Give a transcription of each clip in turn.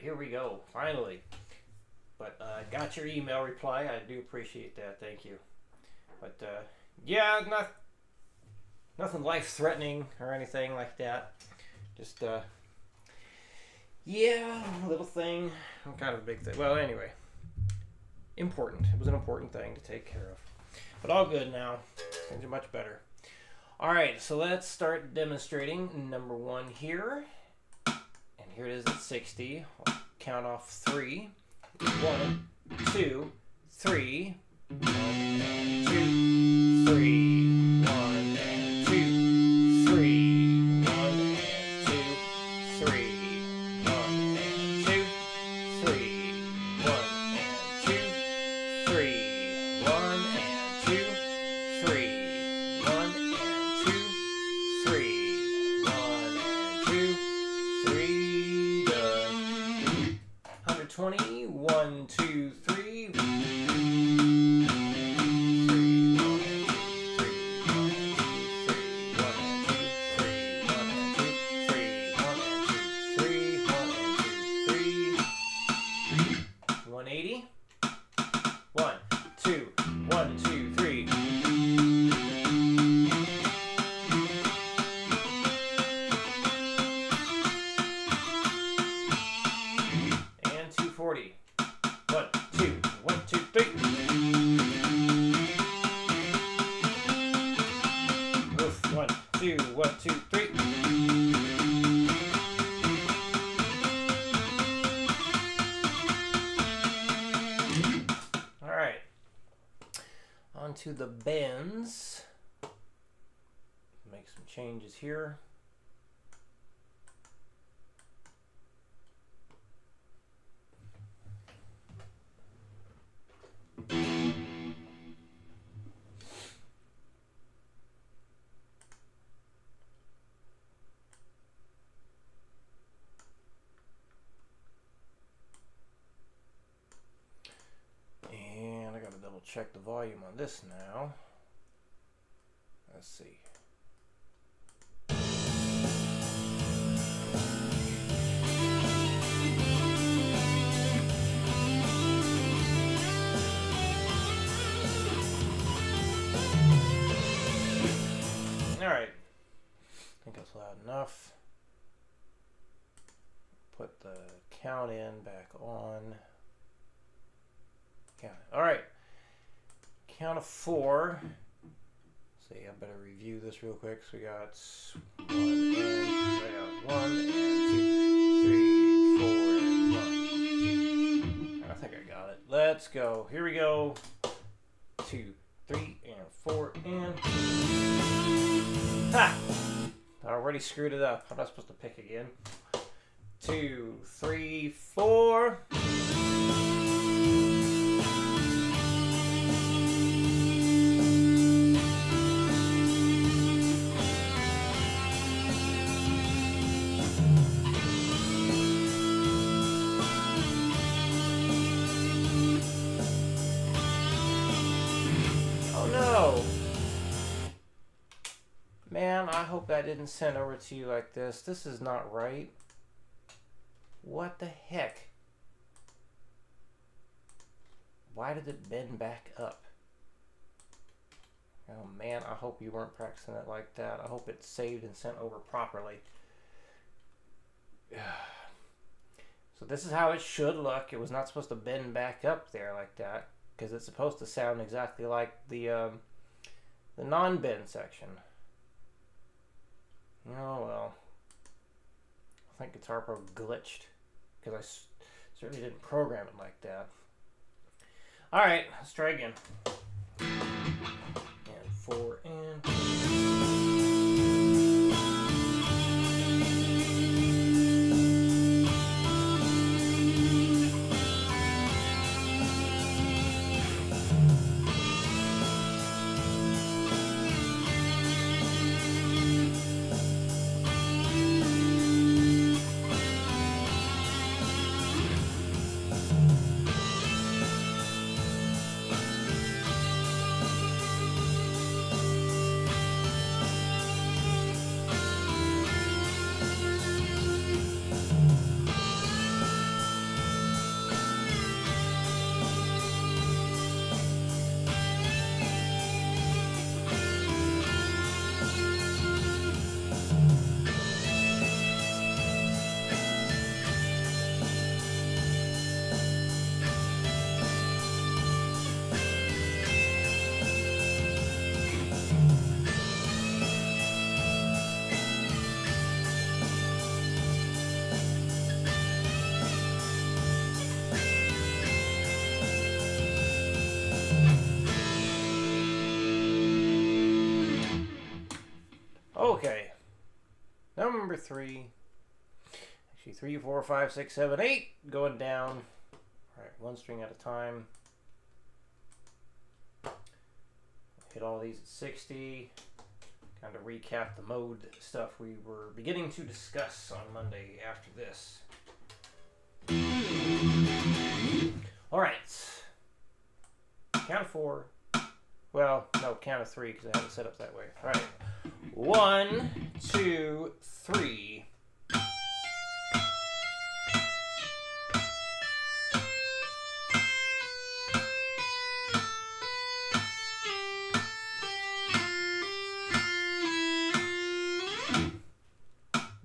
here we go, finally. But got your email reply. I do appreciate that. Thank you. But yeah, nothing life-threatening or anything like that. Just yeah, little thing. Kind of a big thing. Well, anyway, important. It was an important thing to take care of. But all good now. Things are much better. All right, so let's start demonstrating number 1 here. And here it is at 60. I'll count off 3. 1, 2, 3. 1 and 2, 3. 1 and 2, 3. 1 and 2, 3. 1 and 2, 3. 1 and 2, 3. 1 and 2, 3. 1 and 2, 3. 1 and 2, 3. Done. 120. 1, 2, 3. 180. 1, 2, 1, 2, 3. And 240. 1, 2, 1, 2, 3. Oof. 1, 2, 1, 2, 3. To the bends. Make some changes here. Check the volume on this now. Let's see. All right. I think that's loud enough. Put the count in back on. Count. All right. Count of 4. See, I better review this real quick. So we got 1 and 2, 3, 4, and 1, 2. I think I got it. Let's go. Here we go. 2, 3, and 4, and ha! I already screwed it up. I'm not supposed to pick again. 2, 3, 4. Man, I hope that didn't send over to you like this. This is not right. What the heck? Why did it bend back up? Oh man, I hope you weren't practicing it like that. I hope it's saved and sent over properly. So this is how it should look. It was not supposed to bend back up there like that, because it's supposed to sound exactly like the non-bend section. Oh well. I think Guitar Pro glitched, because I certainly didn't program it like that. Alright, let's try again. And 4 and 2. number 3. Actually, 3, 4, 5, 6, 7, 8. Going down. All right, one string at a time. Hit all these at 60. Kind of recap the mode stuff we were beginning to discuss on Monday after this. All right. Count of 4. Well, no, count of 3 because I have it set up that way. All right. 1, 2, 3.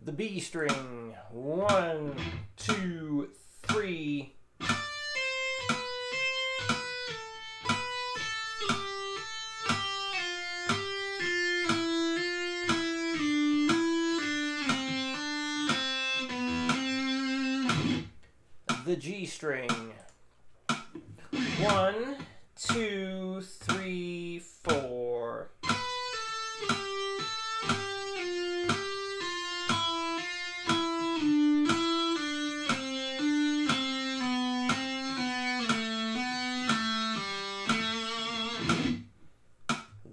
The B string. 1, 2, 3. The G string. 1, 2, 3, 4.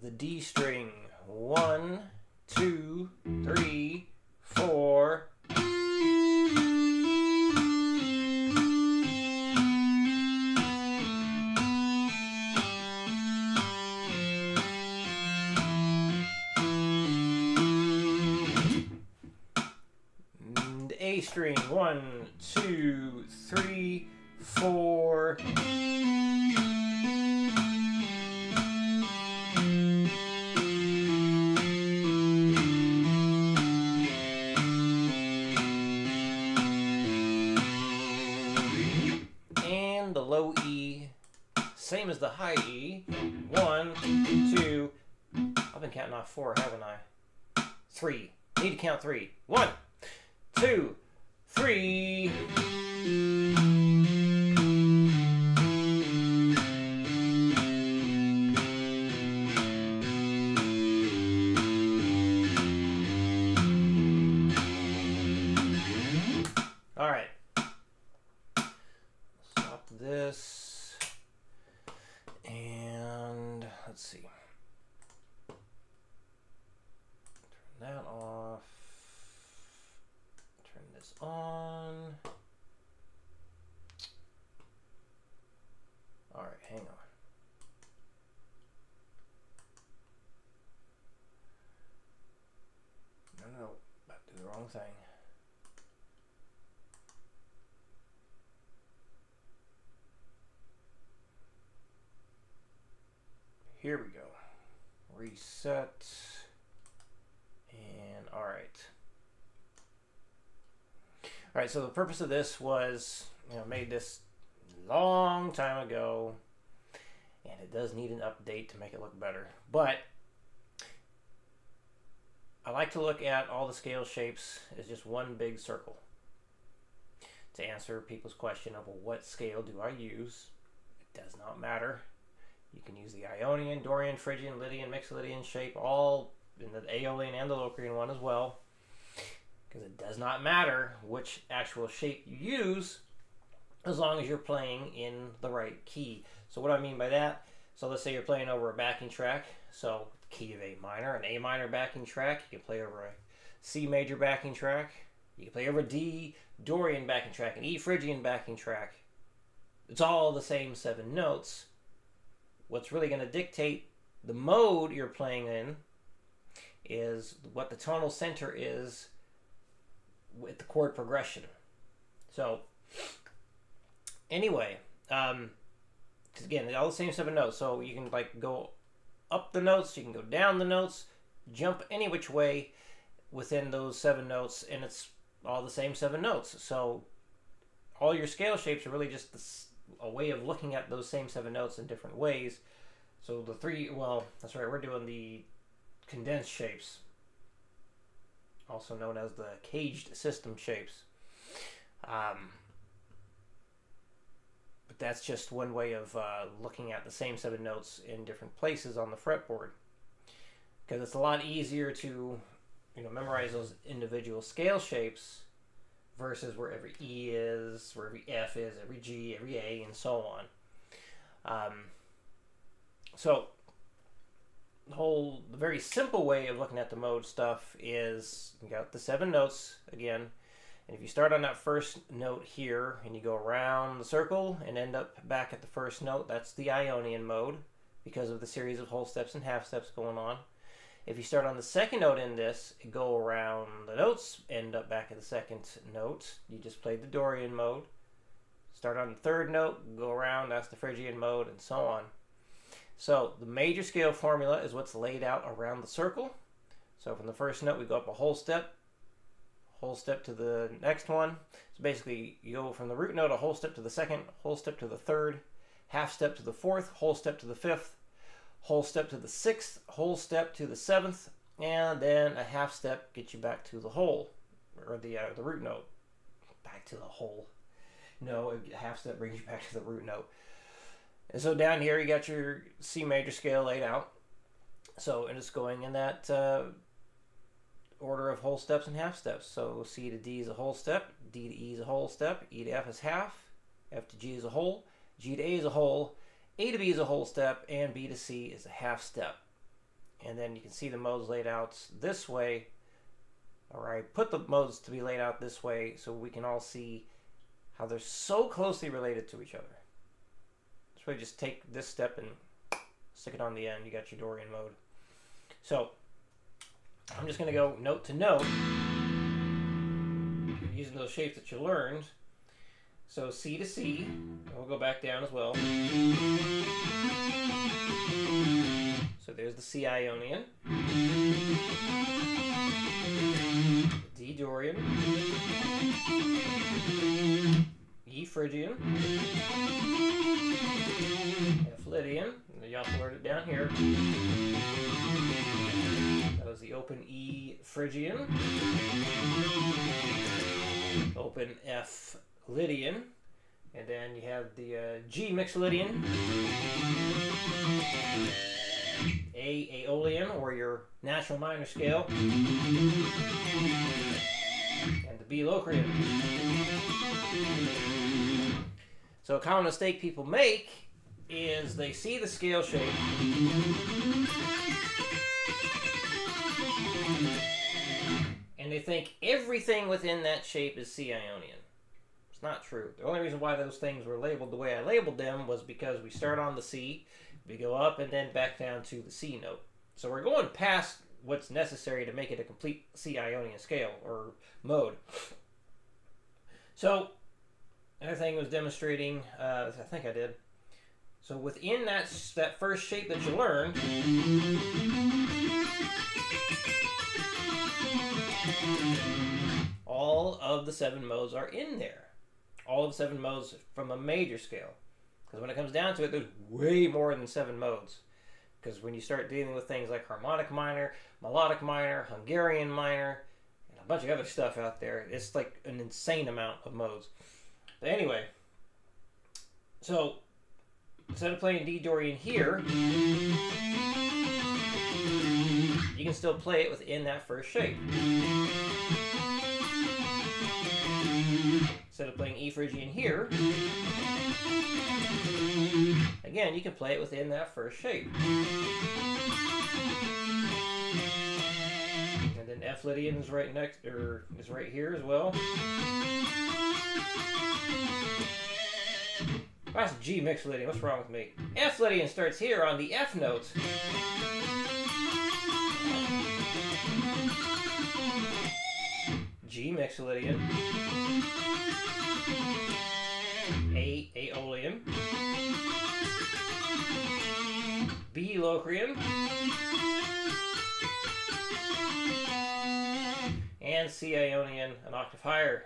The D string. 1, 2, 3, 4. A string. 1, 2, 3, 4. And the low E, same as the high E. 1, 2. I've been counting off 4, haven't I? 3. Need to count 3. 1, 2, 3. All right. Stop this. And let's see. Turn that off. Turn this on. All right, hang on. No, I did the wrong thing. Here we go. Reset. And all right. All right, so the purpose of this was, made this long time ago, and it does need an update to make it look better. But I like to look at all the scale shapes as just one big circle to answer people's question of, well, what scale do I use? It does not matter. You can use the Ionian, Dorian, Phrygian, Lydian, Mixolydian shape, all in the Aeolian and the Locrian one as well. Because it does not matter which actual shape you use as long as you're playing in the right key. So what do I mean by that? So let's say you're playing over a backing track. So key of A minor, an A minor backing track. You can play over a C major backing track. You can play over a D Dorian backing track, an E Phrygian backing track. It's all the same 7 notes. What's really going to dictate the mode you're playing in is what the tonal center is with the chord progression. So anyway, because again, all the same 7 notes. So you can like go up the notes, you can go down the notes, jump any which way within those 7 notes, and it's all the same 7 notes. So all your scale shapes are really just a way of looking at those same 7 notes in different ways. So the 3, well, that's right, we're doing the condensed shapes, also known as the caged system shapes. But that's just one way of looking at the same 7 notes in different places on the fretboard. Because it's a lot easier to memorize those individual scale shapes versus where every E is, where every F is, every G, every A, and so on. So the very simple way of looking at the mode stuff is you got the 7 notes again, and if you start on that first note here and you go around the circle and end up back at the first note, that's the Ionian mode because of the series of whole steps and half steps going on. If you start on the second note in this, go around the notes, end up back at the second note, you just played the Dorian mode. Start on the third note, go around, that's the Phrygian mode, and so on. So the major scale formula is what's laid out around the circle. So from the first note, we go up a whole step to the next one. So basically, you go from the root note a whole step to the second, whole step to the third, half step to the fourth, whole step to the fifth, whole step to the sixth, whole step to the seventh, and then a half step gets you back to the whole, or the root note. Back to the whole. No, a half step brings you back to the root note. And so down here you got your C major scale laid out. So and it's going in that order of whole steps and half steps. So C to D is a whole step, D to E is a whole step, E to F is half, F to G is a whole, G to A is a whole, A to B is a whole step, and B to C is a half step. And then you can see the modes laid out this way, or I put the modes to be laid out this way so we can all see how they're so closely related to each other. So just take this step and stick it on the end. You got your Dorian mode. So I'm just going to go note to note using those shapes that you learned. So C to C, and we'll go back down as well. So there's the C Ionian, D Dorian, E Phrygian, F Lydian, and you also learned it down here. That was the open E Phrygian, open F Lydian, and then you have the G Mixolydian, A Aeolian, or your natural minor scale, and the B Locrian. So a common mistake people make is they see the scale shape and they think everything within that shape is C Ionian. It's not true. The only reason why those things were labeled the way I labeled them was because we start on the C, we go up and then back down to the C note. So we're going past what's necessary to make it a complete C Ionian scale or mode. So another thing was demonstrating, I think I did. So within that first shape that you learned, all of the 7 modes are in there. All of the 7 modes from a major scale. Because when it comes down to it, there's way more than 7 modes. Because when you start dealing with things like harmonic minor, melodic minor, Hungarian minor, and a bunch of other stuff out there, it's like an insane amount of modes. But anyway, so instead of playing D Dorian here, you can still play it within that first shape. Instead of playing E Phrygian here, again, you can play it within that first shape. And then F Lydian is right next, or is right here as well. That's G Mixolydian. What's wrong with me? F Lydian starts here on the F note. G Mixolydian. A Aeolian. B Locrian. And C Ionian, an octave higher.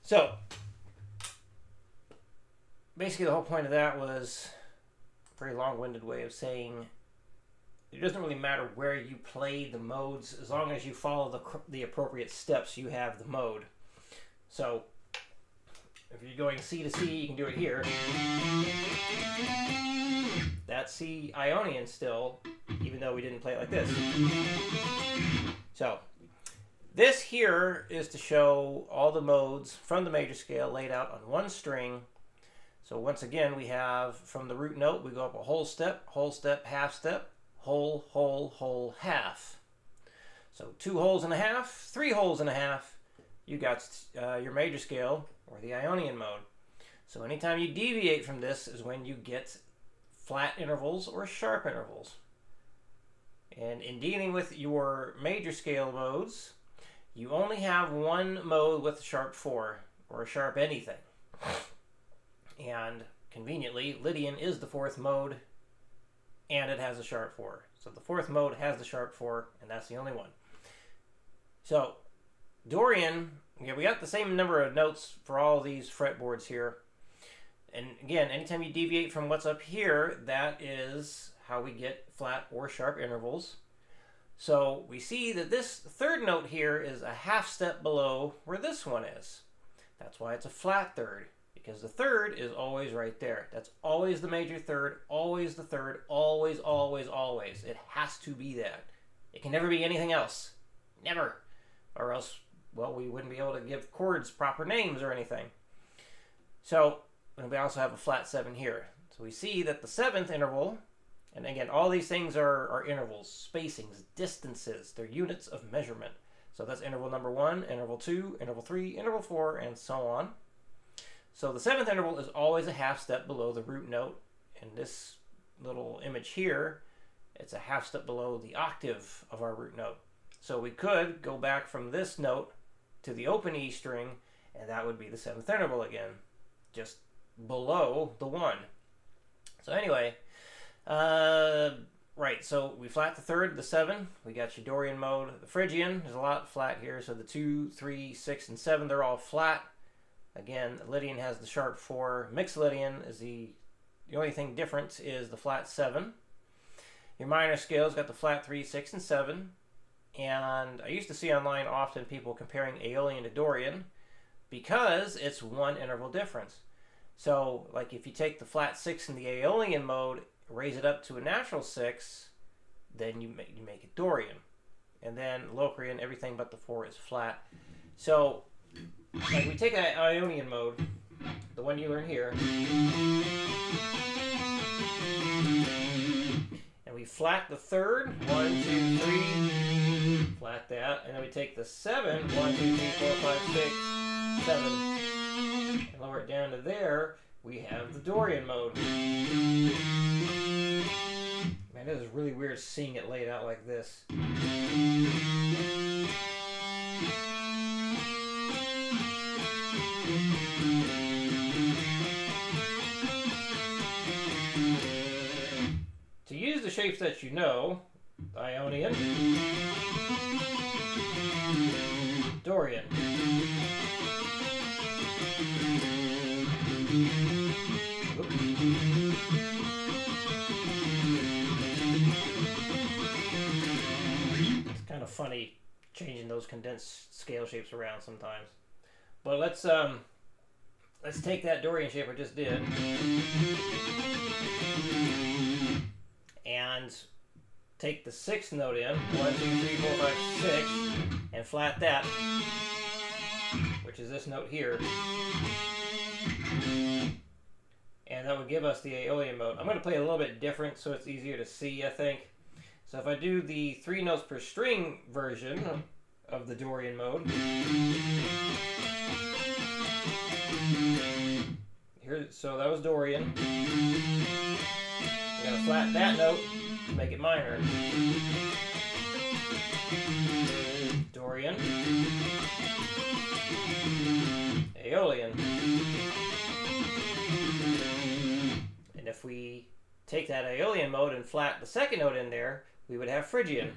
So, basically the whole point of that was a very long-winded way of saying it doesn't really matter where you play the modes, as long as you follow the appropriate steps, you have the mode. So, if you're going C to C, you can do it here. That's C Ionian still, even though we didn't play it like this. So, this here is to show all the modes from the major scale laid out on one string. So once again, we have from the root note, we go up a whole step, half step, whole, whole, whole, half. So 2 wholes and a half, 3 wholes and a half, you got your major scale or the Ionian mode. So anytime you deviate from this is when you get flat intervals or sharp intervals. And in dealing with your major scale modes, you only have one mode with a sharp 4 or a sharp anything. And conveniently, Lydian is the 4th mode and it has a sharp 4. So the 4th mode has the sharp 4 and that's the only one. So Dorian, yeah, we got the same number of notes for all these fretboards here. And again, anytime you deviate from what's up here, that is how we get flat or sharp intervals. So we see that this 3rd note here is a half step below where this one is. That's why it's a flat 3rd, because the 3rd is always right there. That's always the major 3rd, always the 3rd, always, always, always. It has to be that. It can never be anything else. Never. Or else, well, we wouldn't be able to give chords proper names or anything. So, and we also have a flat 7 here. So we see that the 7th interval, and again, all these things are intervals, spacings, distances. They're units of measurement. So that's interval number 1, interval 2, interval 3, interval 4, and so on. So the 7th interval is always a half step below the root note. In this little image here, it's a half step below the octave of our root note. So we could go back from this note to the open E string, and that would be the 7th interval again, just below the 1. So anyway, right, so we flat the 3rd, the 7, we got your Dorian mode. The Phrygian is a lot flat here, so the 2, 3, 6, and 7, they're all flat. Again, Lydian has the sharp 4. Mixed Lydian is the only thing different is the flat 7. Your minor scale's got the flat 3, 6, and 7. And I used to see online often people comparing Aeolian to Dorian because it's one interval difference. So, like if you take the flat 6 in the Aeolian mode, raise it up to a natural 6, then you make it Dorian. And then Locrian, everything but the 4 is flat. So, like we take an Ionian mode, the one you learn here, and we flat the 3rd, 1, 2, 3, flat that, and then we take the 7, 1, 2, 3, 4, 5, 6, 7, and lower it down to there, we have the Dorian mode. Man, this is really weird seeing it laid out like this. To use the shapes that you know, Ionian, Dorian, it's kind of funny changing those condensed scale shapes around sometimes. But let's take that Dorian shape I just did and take the 6th note in, 1, 2, 3, 4, 5, 6, and flat that, which is this note here. And that would give us the Aeolian mode. I'm going to play a little bit different so it's easier to see, I think. So if I do the 3 notes per string version of the Dorian mode, here, so that was Dorian. We gotta flat that note to make it minor. Dorian. Aeolian. And if we take that Aeolian mode and flat the 2nd note in there, we would have Phrygian.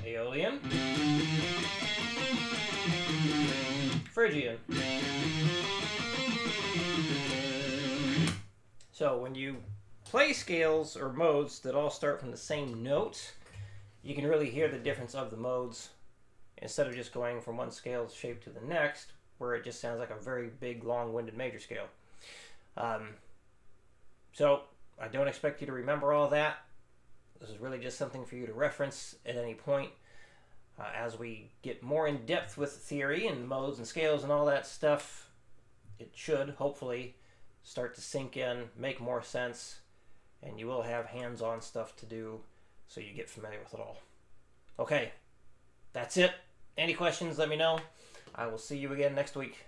Aeolian. Phrygian. So when you play scales or modes that all start from the same note, you can really hear the difference of the modes. instead of just going from one scale shape to the next, where it just sounds like a very big, long-winded major scale. So I don't expect you to remember all that. This is really just something for you to reference at any point. As we get more in depth with theory and modes and scales and all that stuff, it should hopefully start to sink in, make more sense, and you will have hands-on stuff to do so you get familiar with it all. Okay, that's it. Any questions, let me know. I will see you again next week.